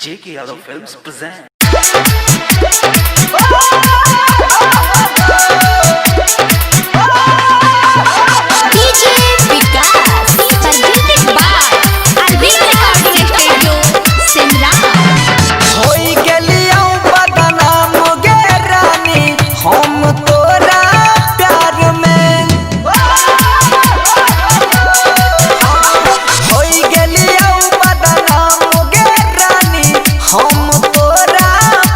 J.K. Yadav Films present. DJ Vikas, presented by Arvind Recording Studio, Simla. होई गेलियो बदनाम गे रानी हम तोरा प्यार में। होई गेलियो बदनाम गे रानी हम तोरा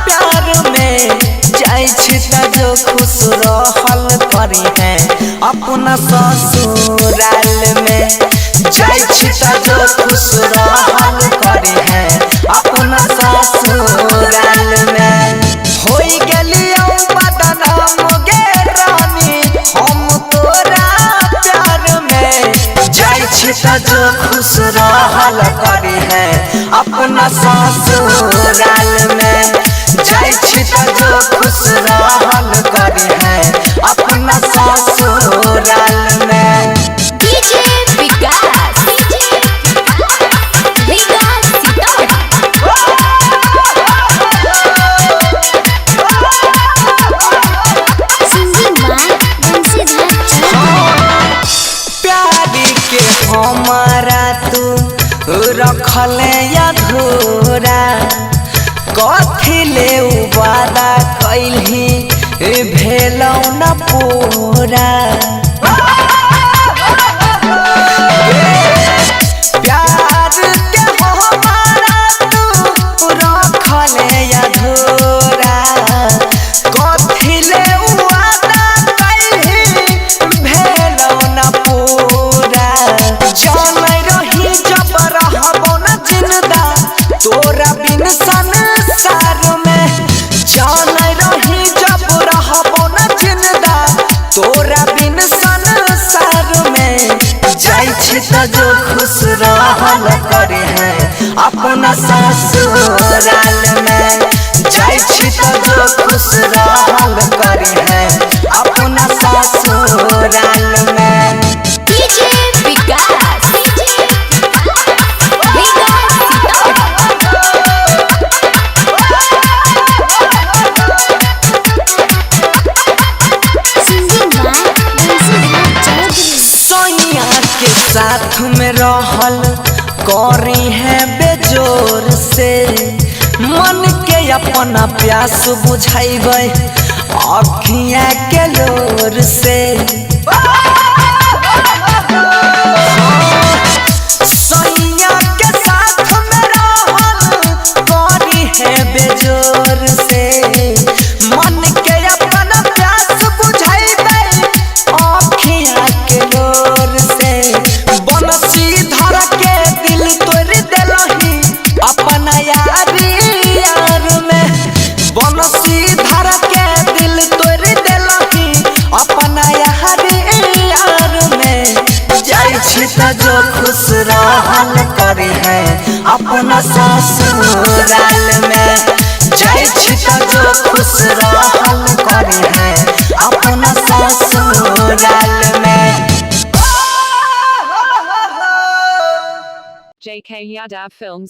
प्यार में। जाय छी त जो खुश रहल करी है अपना ससुराल में। जाय छी त जो खुश रहल करी है अपना ससुराल में। होई गेलियो बदनाम गे रानी हम तोरा प्यार में। जाय छी त जो खुश रहल करी है अपना ससुराल में। जाय छी त जो खुश रहल करी है अपना ससुराल में। DJ Vikas, Vikas singing by Bansidhar Chaudhary. प्यारी के हमारा तू रखले अधूरा। कथी ले वादा कैलही भेलौ न पूरा। प्यार के हमारा तू रखले अधूरा। कथी ले वादा कैलही भेलौ न पूरा। जानै रही जब रहबो न जिंदा तोरा बिन संसार में। जानै रही जब रहबो न जिंदा तोरा बिन संसार में। जाय छी त जो खुश रहल करे है अपना ससुराल में। जाय छी त जो खुश रहल करे है अपना ससुराल में। DJ Vikas, singing by Bansidhar Chaudhary. Sonia के साथ में रहल करी है बेजोर से। मन के अपना प्यास बुझाइबै अखियाँ के लोर से। सोनिया के साथ में रहल करी है बेजोर से। मन के अपना प्यास बुझाइबै अखियाँ के लोर से। बनसी धर के दिल तोड़ देलही अपना यारी यार में। बनसी धर के दिल तोड़ देलही अपना यारी यार में। जाय छी त जो खुश रहल करी है अपना ससुराल में। जाय छी त जो खुश रहल करी है अपना ससुराल में। J.K. Yadav Films